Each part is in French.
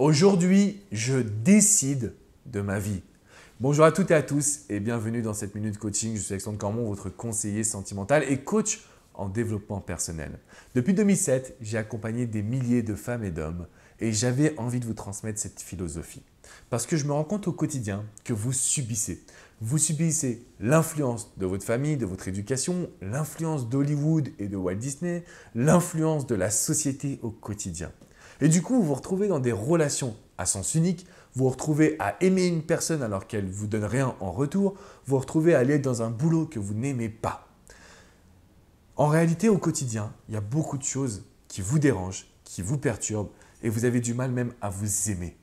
Aujourd'hui, je décide de ma vie. Bonjour à toutes et à tous et bienvenue dans cette minute coaching. Je suis Alexandre Cormon, votre conseiller sentimental et coach en développement personnel. Depuis 2007, j'ai accompagné des milliers de femmes et d'hommes et j'avais envie de vous transmettre cette philosophie. Parce que je me rends compte au quotidien que vous subissez. Vous subissez l'influence de votre famille, de votre éducation, l'influence d'Hollywood et de Walt Disney, l'influence de la société au quotidien. Et du coup, vous vous retrouvez dans des relations à sens unique, vous vous retrouvez à aimer une personne alors qu'elle ne vous donne rien en retour, vous vous retrouvez à aller dans un boulot que vous n'aimez pas. En réalité, au quotidien, il y a beaucoup de choses qui vous dérangent, qui vous perturbent et vous avez du mal même à vous aimer.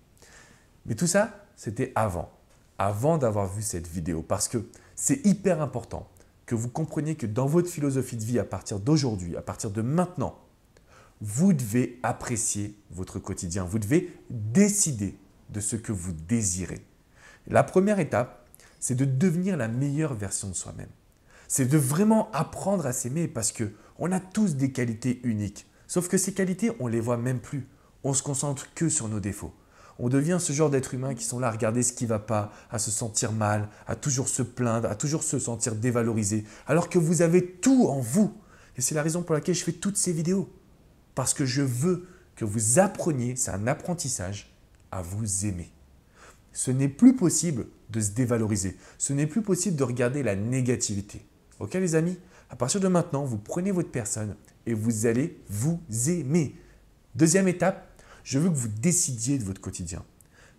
Mais tout ça, c'était avant d'avoir vu cette vidéo parce que c'est hyper important que vous compreniez que dans votre philosophie de vie à partir d'aujourd'hui, à partir de maintenant, vous devez apprécier votre quotidien. Vous devez décider de ce que vous désirez. La première étape, c'est de devenir la meilleure version de soi-même. C'est de vraiment apprendre à s'aimer parce qu'on a tous des qualités uniques. Sauf que ces qualités, on ne les voit même plus. On se concentre que sur nos défauts. On devient ce genre d'être humain qui sont là à regarder ce qui ne va pas, à se sentir mal, à toujours se plaindre, à toujours se sentir dévalorisé, alors que vous avez tout en vous. Et c'est la raison pour laquelle je fais toutes ces vidéos. Parce que je veux que vous appreniez, c'est un apprentissage, à vous aimer. Ce n'est plus possible de se dévaloriser. Ce n'est plus possible de regarder la négativité. Ok les amis? À partir de maintenant, vous prenez votre personne et vous allez vous aimer. Deuxième étape, je veux que vous décidiez de votre quotidien.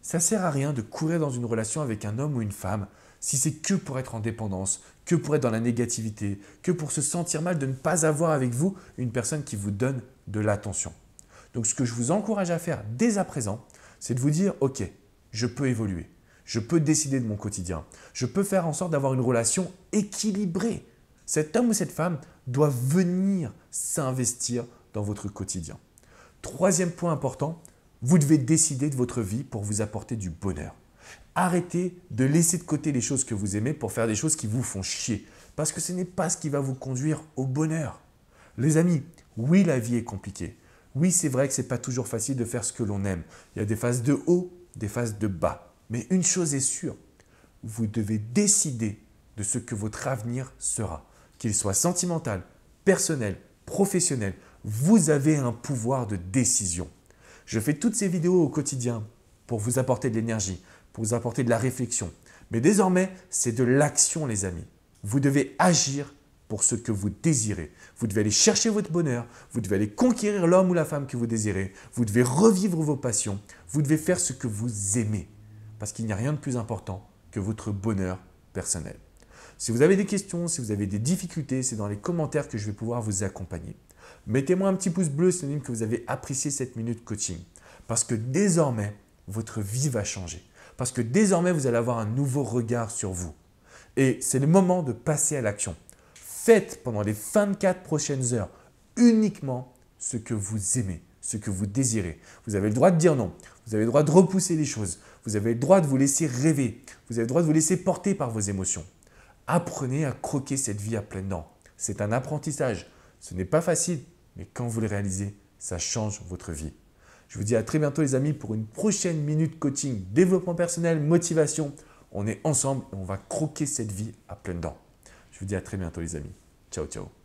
Ça ne sert à rien de courir dans une relation avec un homme ou une femme si c'est que pour être en dépendance, que pour être dans la négativité, que pour se sentir mal de ne pas avoir avec vous une personne qui vous donne de l'attention. Donc ce que je vous encourage à faire dès à présent, c'est de vous dire « Ok, je peux évoluer, je peux décider de mon quotidien, je peux faire en sorte d'avoir une relation équilibrée. Cet homme ou cette femme doit venir s'investir dans votre quotidien. » Troisième point important, vous devez décider de votre vie pour vous apporter du bonheur. Arrêtez de laisser de côté les choses que vous aimez pour faire des choses qui vous font chier. Parce que ce n'est pas ce qui va vous conduire au bonheur. Les amis, oui, la vie est compliquée. Oui, c'est vrai que ce n'est pas toujours facile de faire ce que l'on aime. Il y a des phases de haut, des phases de bas. Mais une chose est sûre, vous devez décider de ce que votre avenir sera. Qu'il soit sentimental, personnel, professionnel, vous avez un pouvoir de décision. Je fais toutes ces vidéos au quotidien pour vous apporter de l'énergie, pour vous apporter de la réflexion. Mais désormais, c'est de l'action les amis. Vous devez agir pour ce que vous désirez. Vous devez aller chercher votre bonheur, vous devez aller conquérir l'homme ou la femme que vous désirez, vous devez revivre vos passions, vous devez faire ce que vous aimez. Parce qu'il n'y a rien de plus important que votre bonheur personnel. Si vous avez des questions, si vous avez des difficultés, c'est dans les commentaires que je vais pouvoir vous accompagner. Mettez-moi un petit pouce bleu synonyme que vous avez apprécié cette minute coaching. Parce que désormais, votre vie va changer. Parce que désormais, vous allez avoir un nouveau regard sur vous. Et c'est le moment de passer à l'action. Faites pendant les 24 prochaines heures uniquement ce que vous aimez, ce que vous désirez. Vous avez le droit de dire non. Vous avez le droit de repousser les choses. Vous avez le droit de vous laisser rêver. Vous avez le droit de vous laisser porter par vos émotions. Apprenez à croquer cette vie à pleines dents. C'est un apprentissage. Ce n'est pas facile, mais quand vous le réalisez, ça change votre vie. Je vous dis à très bientôt les amis pour une prochaine minute coaching, développement personnel, motivation. On est ensemble et on va croquer cette vie à pleines dents. Je vous dis à très bientôt les amis. Ciao, ciao.